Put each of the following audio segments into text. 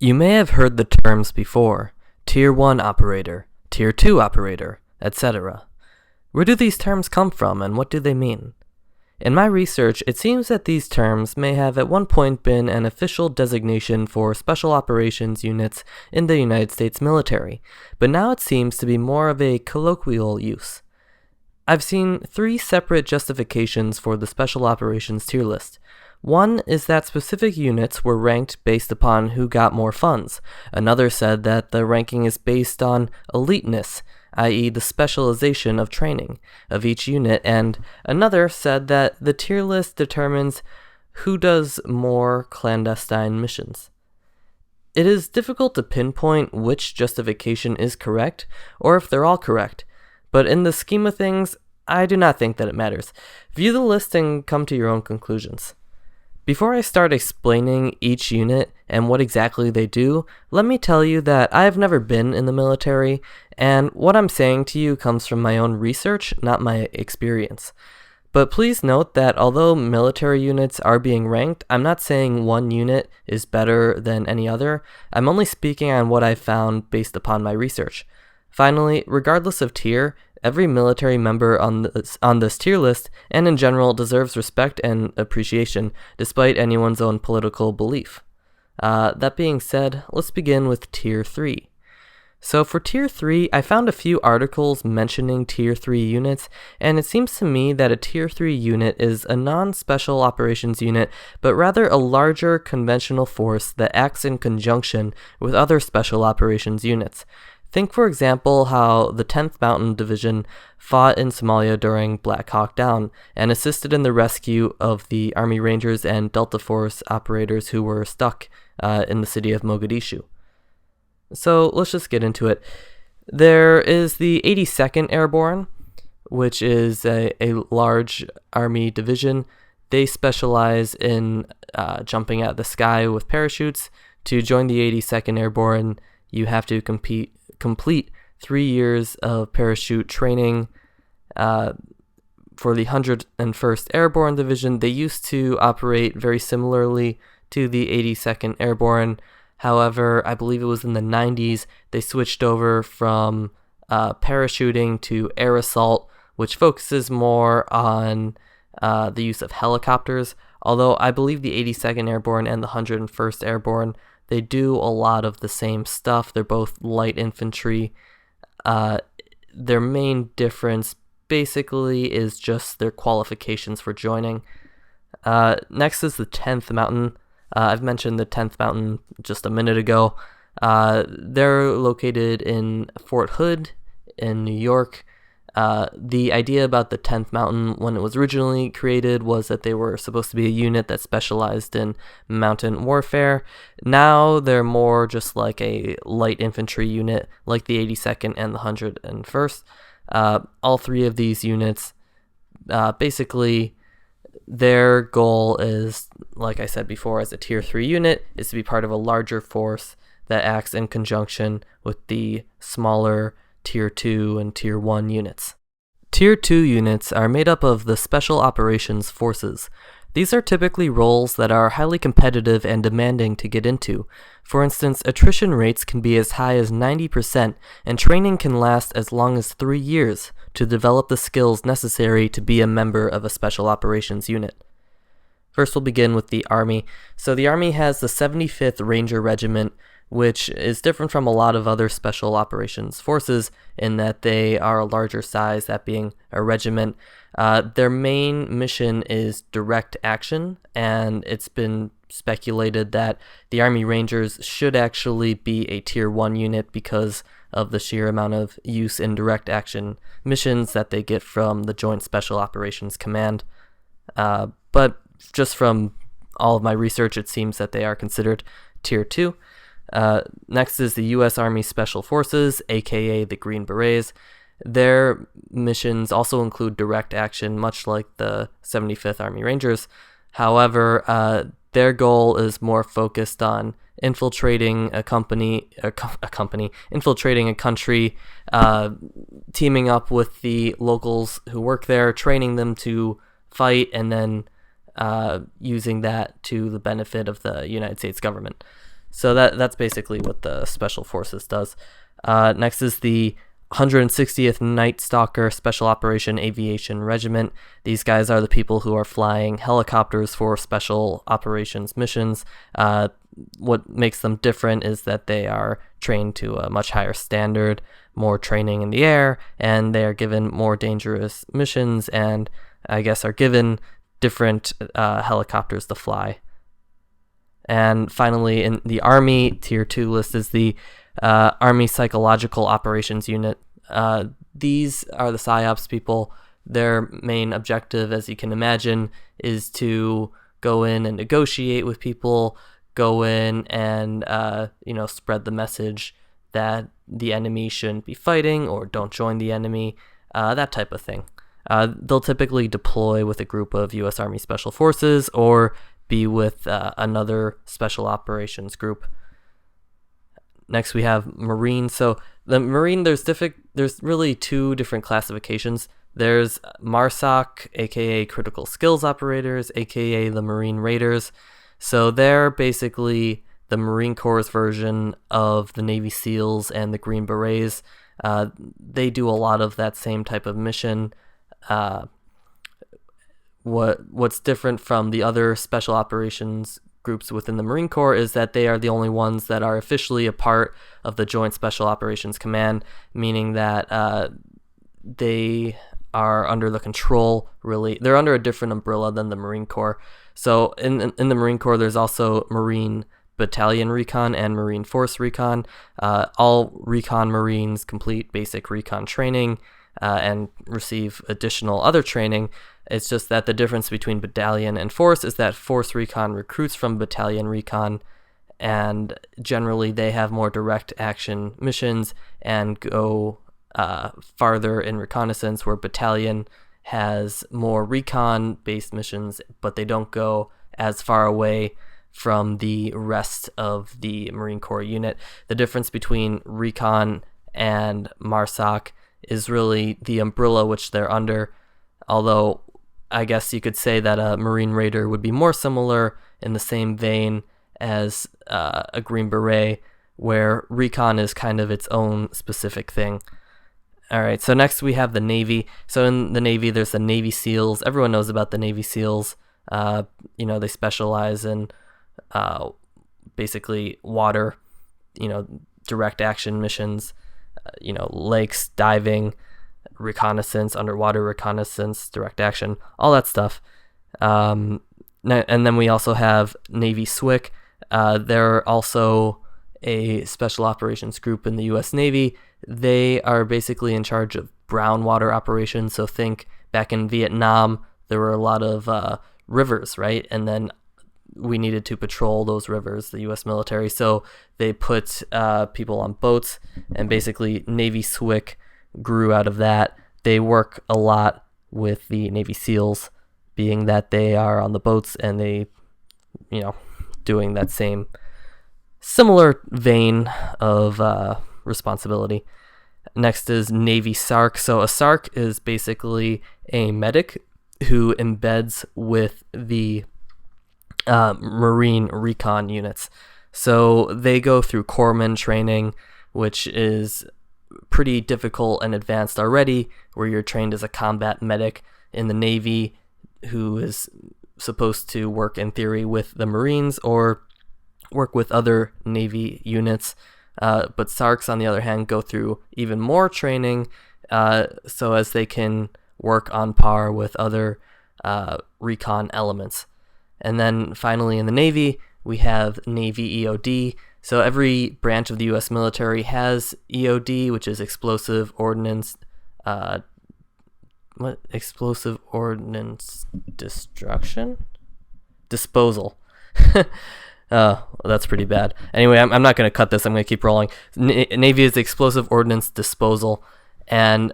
You may have heard the terms before: Tier 1 operator, Tier 2 operator, etc. Where do these terms come from and what do they mean? In my research, it seems that these terms may have at one point been an official designation for special operations units in the United States military, but now it seems to be more of a colloquial use. I've seen three separate justifications for the special operations tier list. One is that specific units were ranked based upon who got more funds. Another said that the ranking is based on eliteness, i.e. the specialization of training of each unit, and another said that the tier list determines who does more clandestine missions. It is difficult to pinpoint which justification is correct, or if they're all correct, but in the scheme of things, I do not think that it matters. View the list and come to your own conclusions. Before I start explaining each unit and what exactly they do, let me tell you that I have never been in the military, and what I'm saying to you comes from my own research, not my experience. But please note that although military units are being ranked, I'm not saying one unit is better than any other. I'm only speaking on what I've found based upon my research. Finally, regardless of tier, every military member on this tier list, and in general, deserves respect and appreciation, despite anyone's own political belief. That being said, let's begin with Tier 3. So for Tier 3, I found a few articles mentioning Tier 3 units, and it seems to me that a Tier 3 unit is a non-special operations unit, but rather a larger conventional force that acts in conjunction with other special operations units. Think, for example, how the 10th Mountain Division fought in Somalia during Black Hawk Down and assisted in the rescue of the Army Rangers and Delta Force operators who were stuck in the city of Mogadishu. So let's just get into it. There is the 82nd Airborne, which is a large Army division. They specialize in jumping out of the sky with parachutes. To join the 82nd Airborne, you have to complete 3 years of parachute training. For the 101st Airborne Division, they used to operate very similarly to the 82nd Airborne. However, I believe it was in the 90s, they switched over from parachuting to air assault, which focuses more on the use of helicopters. Although I believe the 82nd Airborne and the 101st Airborne, they do a lot of the same stuff. They're both light infantry. Their main difference basically is just their qualifications for joining. Next is the 10th Mountain. I've mentioned the 10th Mountain just a minute ago. They're located in Fort Hood in New York. The idea about the 10th Mountain when it was originally created was that they were supposed to be a unit that specialized in mountain warfare. Now they're more just like a light infantry unit like the 82nd and the 101st. All three of these units, basically their goal is, like I said before, as a Tier 3 unit, is to be part of a larger force that acts in conjunction with the smaller Tier 2 and Tier 1 units. Tier 2 units are made up of the Special Operations Forces. These are typically roles that are highly competitive and demanding to get into. For instance, attrition rates can be as high as 90%, and training can last as long as 3 years to develop the skills necessary to be a member of a Special Operations unit. First, we'll begin with the Army. So the Army has the 75th Ranger Regiment, which is different from a lot of other special operations forces in that they are a larger size, that being a regiment. Their main mission is direct action, and it's been speculated that the Army Rangers should actually be a Tier 1 unit because of the sheer amount of use in direct action missions that they get from the Joint Special Operations Command. But just from all of my research, it seems that they are considered Tier 2. Next is the U.S. Army Special Forces, aka the Green Berets. Their missions also include direct action, much like the 75th Army Rangers. However, their goal is more focused on infiltrating infiltrating a country, teaming up with the locals who work there, training them to fight, and then using that to the benefit of the United States government. So that's basically what the Special Forces does. Next is the 160th Night Stalker Special Operation Aviation Regiment. These guys are the people who are flying helicopters for special operations missions. What makes them different is that they are trained to a much higher standard, more training in the air, and they are given more dangerous missions, and I guess are given different helicopters to fly. And finally, in the Army Tier 2 list is the Army Psychological Operations Unit. These are the PSYOPs people. Their main objective, as you can imagine, is to go in and negotiate with people, go in and spread the message that the enemy shouldn't be fighting or don't join the enemy, that type of thing. They'll typically deploy with a group of U.S. Army Special Forces or be with another special operations group. Next we have Marine. So the Marine, there's really two different classifications. There's MARSOC, aka Critical Skills Operators, aka the Marine Raiders. So they're basically the Marine Corps' version of the Navy SEALs and the Green Berets. They do a lot of that same type of mission. What's different from the other special operations groups within the Marine Corps is that they are the only ones that are officially a part of the Joint Special Operations Command, meaning that they are under the control, really. They're under a different umbrella than the Marine Corps. So in the Marine Corps, there's also Marine Battalion Recon and Marine Force Recon. All Recon Marines complete basic recon training and receive additional other training. It's just that the difference between battalion and force is that Force Recon recruits from Battalion Recon, and generally they have more direct action missions and go farther in reconnaissance, where Battalion has more recon-based missions, but they don't go as far away from the rest of the Marine Corps unit. The difference between Recon and MARSOC is really the umbrella which they're under, although I guess you could say that a Marine Raider would be more similar in the same vein as a Green Beret, where Recon is kind of its own specific thing. All right, so next we have the Navy. So in the Navy, there's the Navy SEALs. Everyone knows about the Navy SEALs. They specialize in basically water, direct action missions, lakes, diving, reconnaissance, underwater reconnaissance, direct action, all that stuff. And then we also have Navy Swick. They're also a special operations group in the U.S. Navy. They are basically in charge of brown water operations. So think back in Vietnam, there were a lot of rivers, right? And then we needed to patrol those rivers, the U.S. military. So they put people on boats, and basically Navy Swick grew out of that. They work a lot with the Navy SEALs, being that they are on the boats and they, doing that same similar vein of responsibility. Next is Navy Sark. So a Sark is basically a medic who embeds with the Marine Recon units. So they go through corpsman training, which is pretty difficult and advanced already, where you're trained as a combat medic in the Navy, who is supposed to work in theory with the Marines or work with other Navy units. But Sarks, on the other hand, go through even more training so as they can work on par with other recon elements. And then finally in the Navy, we have Navy EOD. So every branch of the U.S. military has EOD, which is Explosive Ordnance Explosive Ordnance Disposal. That's pretty bad. Anyway, I'm not going to cut this. I'm going to keep rolling. Navy is Explosive Ordnance Disposal. And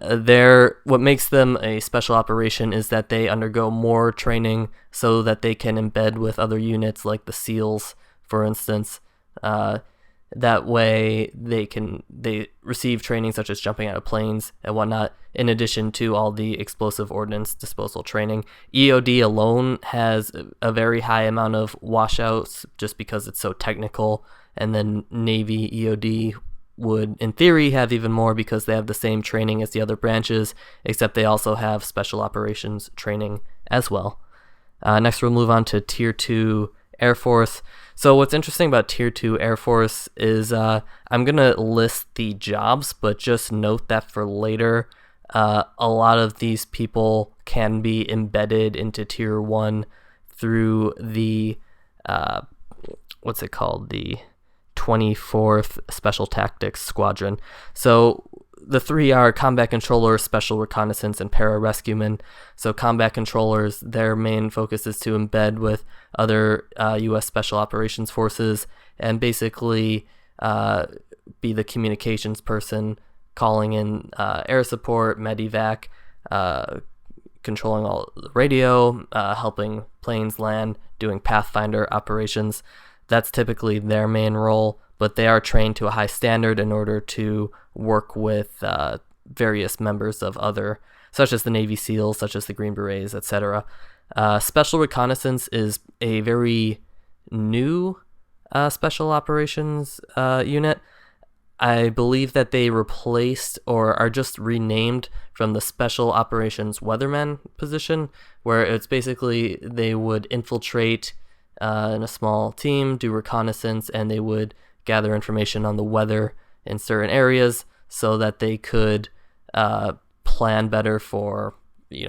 what makes them a special operation is that they undergo more training so that they can embed with other units like the SEALs, for instance. That way they receive training such as jumping out of planes and whatnot, in addition to all the explosive ordnance disposal training. EOD alone has a very high amount of washouts just because it's so technical and then Navy EOD would, in theory, have even more because they have the same training as the other branches, except they also have special operations training as well. Next, we'll move on to Tier 2 Air Force. So what's interesting about Tier 2 Air Force is I'm going to list the jobs, but just note that for later, a lot of these people can be embedded into Tier 1 through the, the 24th Special Tactics Squadron. So the three are Combat Controller, Special Reconnaissance, and Pararescuemen. So Combat Controllers, their main focus is to embed with other U.S. Special Operations Forces and basically be the communications person, calling in air support, medevac, controlling all the radio, helping planes land, doing Pathfinder operations. That's typically their main role, but they are trained to a high standard in order to work with various members of other, such as the Navy SEALs, such as the Green Berets, etc. Special Reconnaissance is a very new special operations unit. I believe that they replaced or are just renamed from the Special Operations Weatherman position, where it's basically they would infiltrate in a small team, do reconnaissance, and they would gather information on the weather in certain areas so that they could plan better for,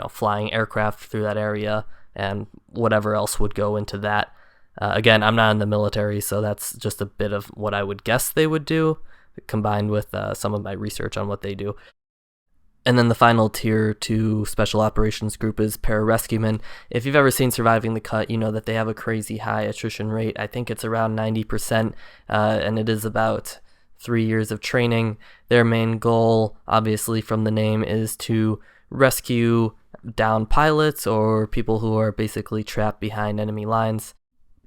flying aircraft through that area and whatever else would go into that. Again, I'm not in the military, so that's just a bit of what I would guess they would do, combined with some of my research on what they do. And then the final Tier 2 Special Operations group is Pararescuemen. If you've ever seen Surviving the Cut, you know that they have a crazy high attrition rate. I think it's around 90%, and it is about 3 years of training. Their main goal, obviously from the name, is to rescue downed pilots or people who are basically trapped behind enemy lines.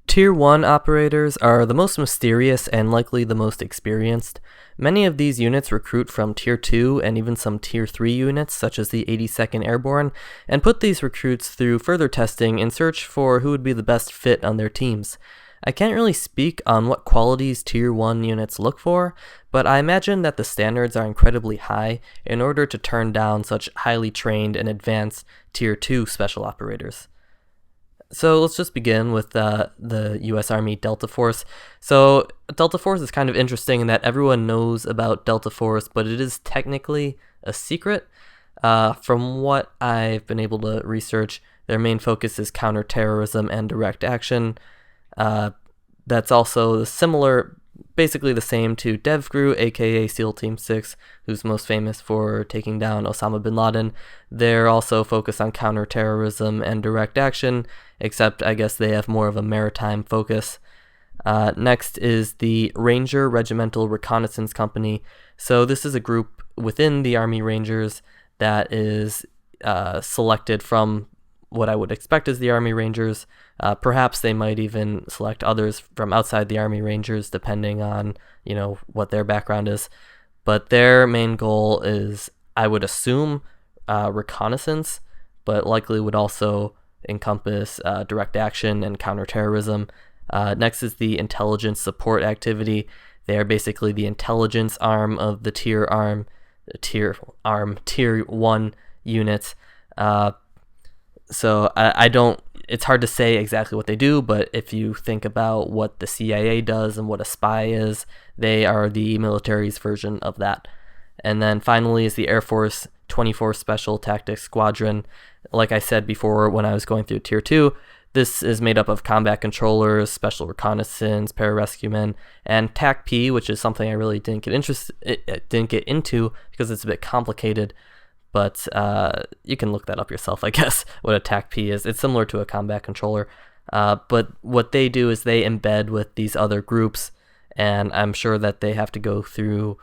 Tier 1 operators are the most mysterious and likely the most experienced. Many of these units recruit from Tier 2 and even some Tier 3 units, such as the 82nd Airborne, and put these recruits through further testing in search for who would be the best fit on their teams. I can't really speak on what qualities Tier 1 units look for, but I imagine that the standards are incredibly high in order to turn down such highly trained and advanced Tier 2 special operators. So let's just begin with the U.S. Army Delta Force. So Delta Force is kind of interesting in that everyone knows about Delta Force, but it is technically a secret. From what I've been able to research, their main focus is counterterrorism and direct action. That's also similar, basically the same to DevGru, aka SEAL Team 6, who's most famous for taking down Osama bin Laden. They're also focused on counterterrorism and direct action, except I guess they have more of a maritime focus. Next is the Ranger Regimental Reconnaissance Company. So this is a group within the Army Rangers that is selected from what I would expect as the Army Rangers. Perhaps they might even select others from outside the Army Rangers, depending on, what their background is. But their main goal is, I would assume, reconnaissance, but likely would also encompass direct action and counterterrorism. Next is the Intelligence Support Activity. They are basically the intelligence arm of the Tier 1 units. So it's hard to say exactly what they do, but if you think about what the CIA does and what a spy is, they are the military's version of that. And then finally is the Air Force 24th Special Tactics Squadron. Like I said before when I was going through Tier 2, this is made up of combat controllers, special reconnaissance, pararescuemen, and TAC-P, which is something I really didn't get into because it's a bit complicated. But you can look that up yourself, I guess, what a TAC-P is. It's similar to a combat controller. But what they do is they embed with these other groups, and I'm sure that they have to go through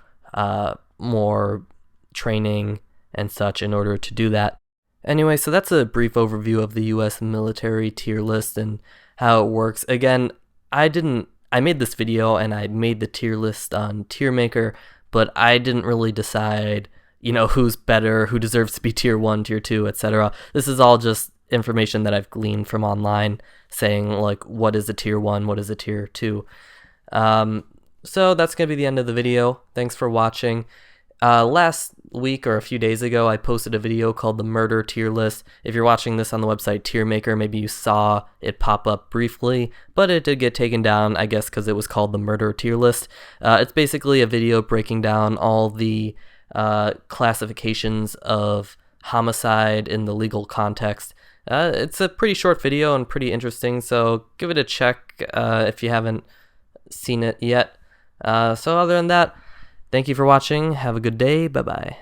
more training and such in order to do that. Anyway, so that's a brief overview of the U.S. military tier list and how it works. Again, I made this video and I made the tier list on Tier Maker, but I didn't really decide who's better, who deserves to be Tier 1, Tier 2, etc. This is all just information that I've gleaned from online saying, what is a Tier 1, what is a Tier 2. So that's going to be the end of the video. Thanks for watching. Last week or a few days ago, I posted a video called the murder tier list. If you're watching this on the website Tier Maker, maybe you saw it pop up briefly, but it did get taken down, I guess, because it was called the murder tier list. It's basically a video breaking down all the classifications of homicide in the legal context. It's a pretty short video and pretty interesting, so give it a check if you haven't seen it yet. So other than that, thank you for watching. Have a good day. Bye-bye.